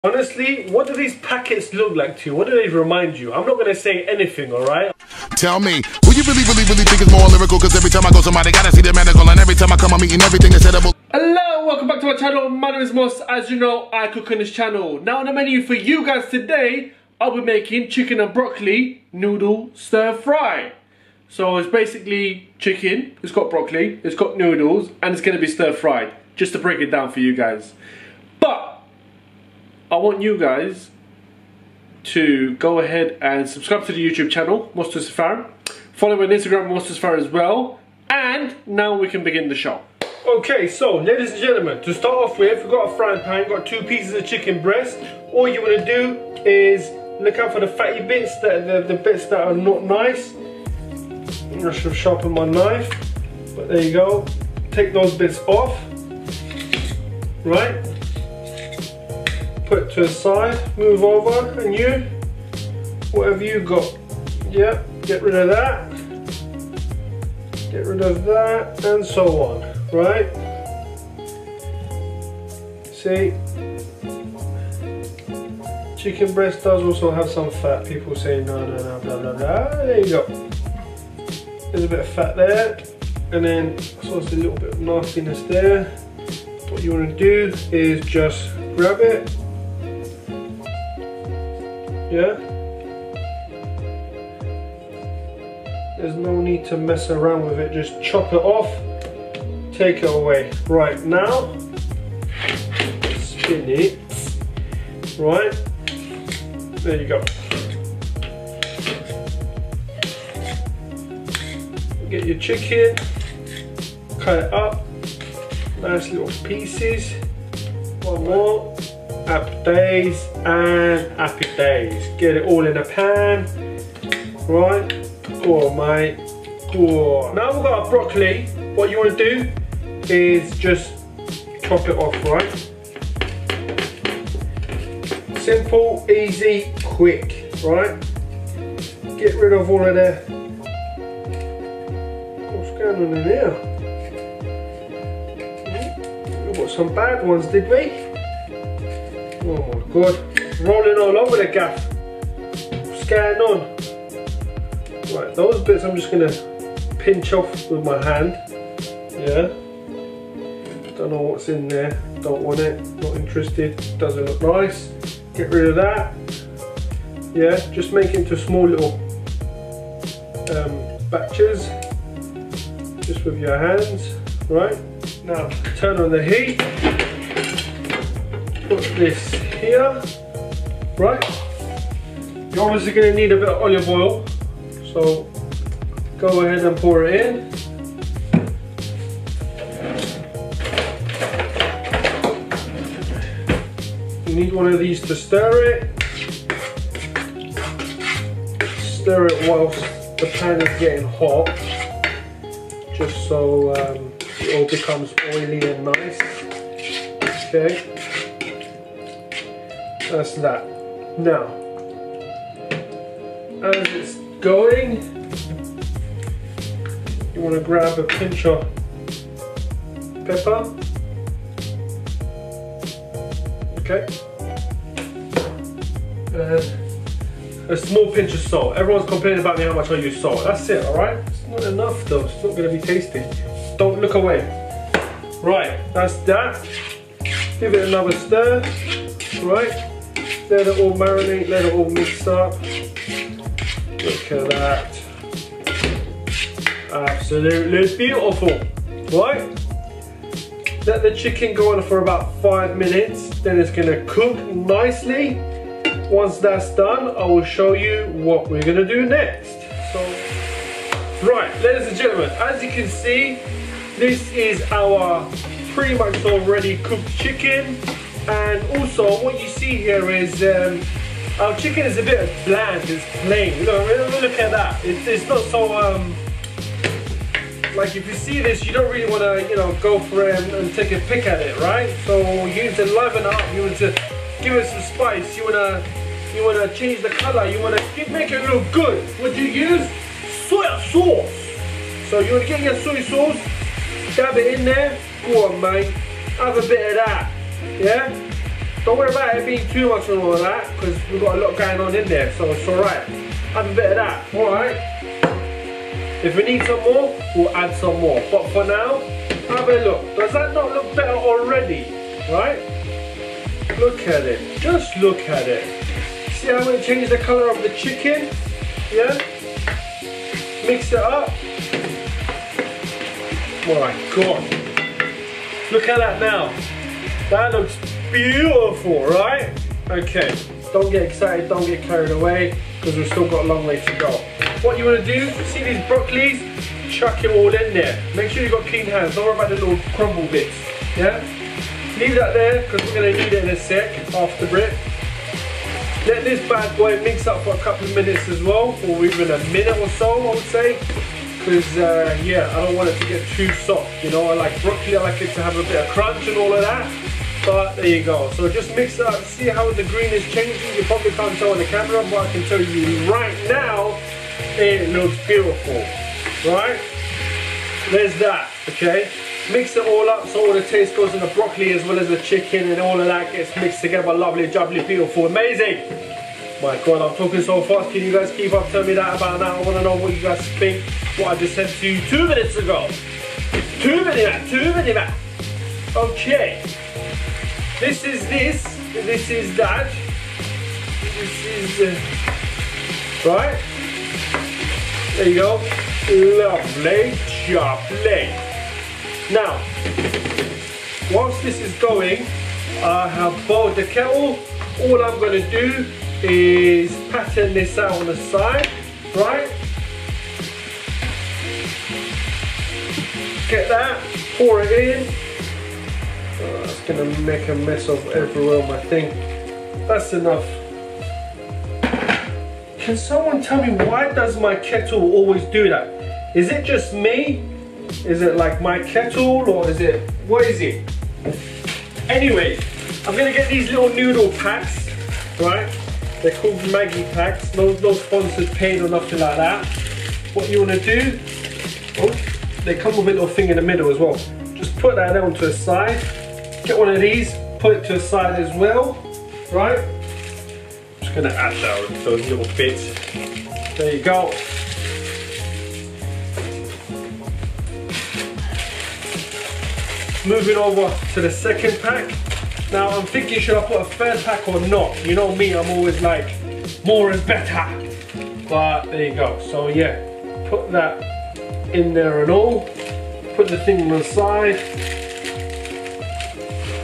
Honestly, what do these packets look like to you? What do they remind you? I'm not going to say anything, alright? Tell me, who you really think is more lyrical? Because every time I go somebody gotta see the medical, and every time I come I'm eating everything that's edible. Hello, welcome back to my channel. My name is Mos. As you know, I cook on this channel. Now on the menu for you guys today, I'll be making chicken and broccoli noodle stir fry. So it's basically chicken, it's got broccoli, it's got noodles, and it's going to be stir fried. Just to break it down for you guys. But I want you guys to go ahead and subscribe to the YouTube channel, MosToosifar. Follow me on Instagram, MosToosifar as well. And now we can begin the show. Okay, so ladies and gentlemen, to start off with, we've got a frying pan, got 2 pieces of chicken breast. All you want to do is look out for the fatty bits, the bits that are not nice. I should have sharpened my knife, but there you go. Take those bits off, right? Put it to the side, move over, and you, whatever you got, yeah, get rid of that, and so on, right? See, chicken breast does also have some fat. People say no, blah blah blah. There you go. There's a bit of fat there, and then so it's a little bit of nastiness there. What you want to do is just grab it. Yeah, there's no need to mess around with it, just chop it off, take it away. Right, now spin it, right, there you go. Get your chicken, cut it up, nice little pieces. One more. Happy days and happy days. Get it all in a pan, right? Go on, mate. Go on. Now we've got our broccoli. What you want to do is just chop it off, right? Simple, easy, quick, right? Get rid of all of the... What's going on in here? We got some bad ones, did we? Oh my god, rolling all over the gaff. What's going on? Right, those bits I'm just gonna pinch off with my hand. Yeah. Don't know what's in there. Don't want it. Not interested. Doesn't look nice. Get rid of that. Yeah, just make it into small little batches. Just with your hands. Right. Now turn on the heat. Put this here, right? You're obviously going to need a bit of olive oil, so go ahead and pour it in. You need one of these to stir it. Stir it whilst the pan is getting hot, just so it all becomes oily and nice. Okay. That's that. Now, as it's going, you want to grab a pinch of pepper. Okay. And a small pinch of salt. Everyone's complaining about me how much I use salt. That's it, alright? It's not enough though. It's not going to be tasty. Don't look away. Right, that's that. Give it another stir. Right. Let it all marinate, let it all mix up. Look at that. Absolutely beautiful. Right? Let the chicken go on for about 5 minutes. Then it's going to cook nicely. Once that's done, I will show you what we're going to do next. So, right, ladies and gentlemen, as you can see, this is our pretty much already cooked chicken. And also what you see here is our chicken is a bit bland, it's plain. Look at that. It's not so like if you see this you don't really want to go for it and take a pick at it, right? So you need to liven it up, you want to give it some spice, you want to change the color, you want to make it look good. What do you use? Soy sauce. So you want to get your soy sauce, dab it in there. Go on, mate, have a bit of that. Yeah? Don't worry about it being too much and all of that, because we've got a lot going on in there, so it's alright. Have a bit of that, alright? If we need some more, we'll add some more. But for now, have a look. Does that not look better already? Right? Look at it. Just look at it. See how it changed the colour of the chicken? Yeah? Mix it up. Oh my God. Look at that now. That looks beautiful, right? Okay. Don't get excited, don't get carried away, because we've still got a long way to go. What you want to do, see these broccolis? Chuck it all in there. Make sure you've got clean hands. Don't worry about the little crumble bits. Yeah? Leave that there, because we're going to need it in a sec after Brit. Let this bad boy mix up for a couple of minutes as well, or even a minute or so, I would say. Because, yeah, I don't want it to get too soft. You know, I like broccoli, I like it to have a bit of crunch and all of that. But there you go. So just mix it up. See how the green is changing? You probably can't tell on the camera, but I can tell you right now, it looks beautiful. Right? There's that, okay? Mix it all up so all the taste goes in the broccoli as well as the chicken, and all of that gets mixed together. Lovely, jubbly, beautiful, amazing. My God, I'm talking so fast. Can you guys keep up? Tell me that about now. I want to know what you guys think. What I just said to you 2 minutes ago. 2 minutes, 2 minutes. Okay. This is this. This is that. This is right. There you go. Lovely, jubbly. Now, whilst this is going, I have boiled the kettle. All I'm going to do is pattern this out on the side, right? Get that, pour it in. Oh, it's going to make a mess of everywhere on my thing. That's enough. Can someone tell me, why does my kettle always do that? Is it just me? Is it like my kettle, or is it, what is it? Anyway, I'm gonna get these little noodle packs, right? They're called Maggie packs, no sponsored paid or nothing like that. What you wanna do, oh, they come with a little thing in the middle as well. Just put that down to the side. Get one of these, put it to the side as well, right? Just gonna add those little bits. There you go. Moving over to the second pack. Now I'm thinking, should I put a third pack or not? You know me, I'm always like, more is better. But there you go. So yeah, put that in there and all. Put the thing on the side.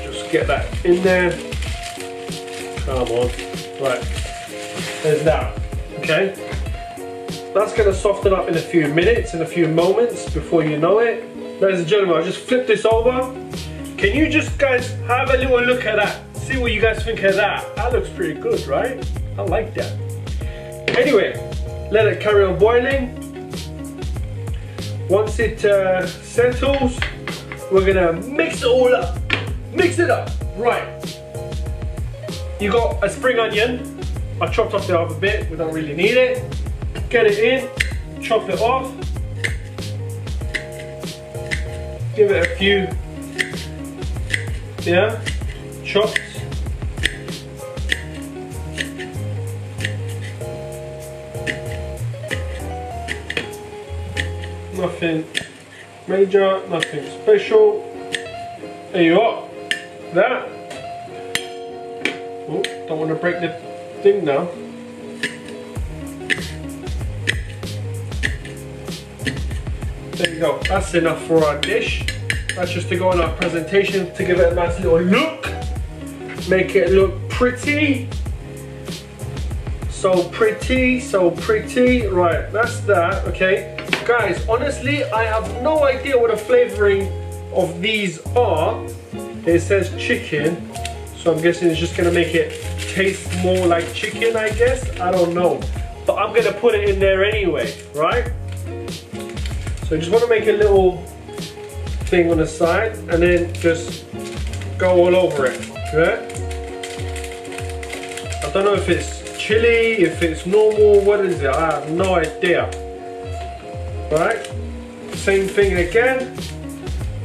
Just get that in there. Come on. Right. There's that. Okay. That's going to soften up in a few minutes, in a few moments, before you know it. Ladies and gentlemen, I'll just flip this over. Can you just guys have a little look at that? See what you guys think of that. That looks pretty good, right? I like that. Anyway, let it carry on boiling. Once it settles, we're gonna mix it all up. Mix it up, right. You got a spring onion. I chopped off the other bit, we don't really need it. Get it in, chop it off. Give it a few, yeah, chops. Nothing major, nothing special. There you are. That. Oh, don't want to break the thing now. There you go, that's enough for our dish. That's just to go on our presentation, to give it a nice little look. Make it look pretty. So pretty, so pretty. Right, that's that, okay. Guys, honestly, I have no idea what the flavoring of these are. It says chicken, so I'm guessing it's just gonna make it taste more like chicken, I guess. I don't know. But I'm gonna put it in there anyway, right? So you just want to make a little thing on the side and then just go all over it, okay? I don't know if it's chili, if it's normal, what is it? I have no idea. Right? Same thing again.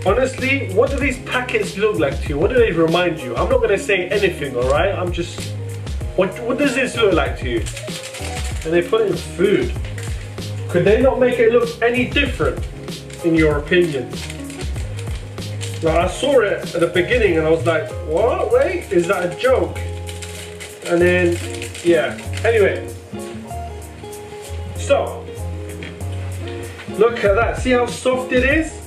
Honestly, what do these packets look like to you? What do they remind you? I'm not gonna say anything, alright? I'm just... What does this look like to you? And they put it in food. Could they not make it look any different, in your opinion? Like, I saw it at the beginning and I was like, what? Wait, is that a joke? And then, yeah. Anyway. So, look at that. See how soft it is?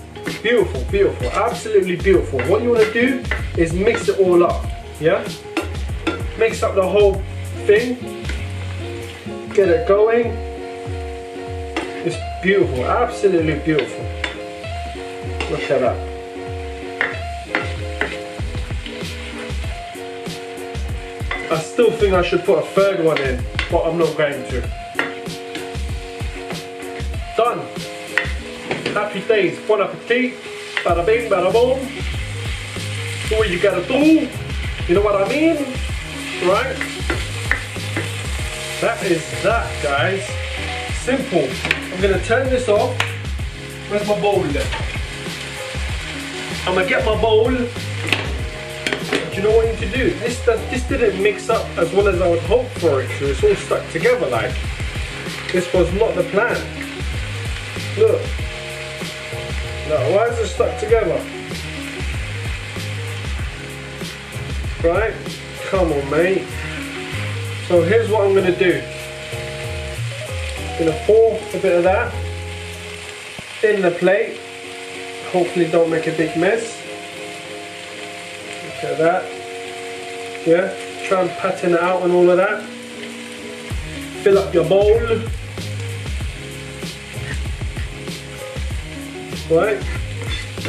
Beautiful, beautiful, absolutely beautiful. What you want to do is mix it all up, yeah? Mix up the whole thing. Get it going. It's beautiful, absolutely beautiful. Look at that. I still think I should put a third one in, but I'm not going to. Done. Happy days. Bon appetit. Bada bing, bada boom. Do what you gotta do. You know what I mean? Right? That is that, guys. Simple. I'm gonna turn this off. Where's my bowl then? I'm gonna get my bowl. Do you know what I need to do? This didn't mix up as well as I would hope for it to. It's all stuck together like. This was not the plan. Look. No, why is it stuck together? Right? Come on, mate. So here's what I'm gonna do. I'm gonna pour a bit of that in the plate. Hopefully don't make a big mess. Look at that. Yeah, try and pattern it out and all of that. Fill up your bowl. Right,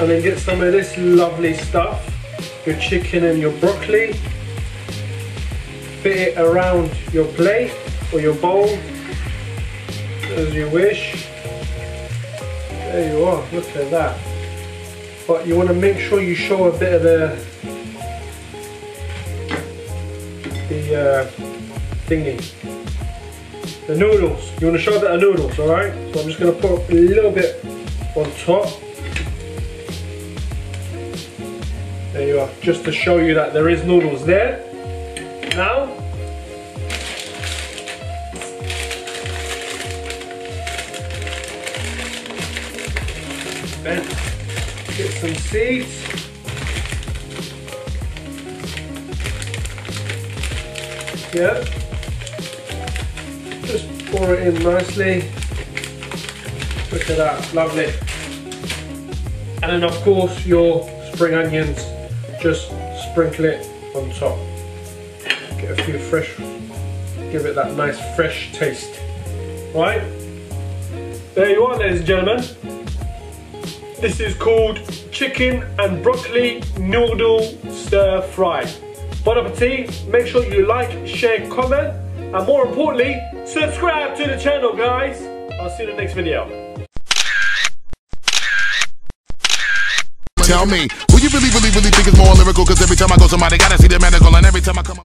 and then get some of this lovely stuff, your chicken and your broccoli. Fit it around your plate or your bowl as you wish. There you are, look at that. But you want to make sure you show a bit of the thingy, the noodles. You want to show a bit of noodles, alright? So I'm just going to put a little bit on top. There you are, just to show you that there is noodles there. Now, then get some seeds. Yeah, just pour it in nicely. Look at that, lovely. And then of course your spring onions, just sprinkle it on top. Get a few fresh, give it that nice fresh taste. Right? There you are, ladies and gentlemen. This is called chicken and broccoli noodle stir fry. Bon appetit, make sure you like, share, comment, and more importantly, subscribe to the channel, guys. I'll see you in the next video. Tell me, who you really think is more lyrical? Cause every time I go somebody gotta see the medical, and every time I come up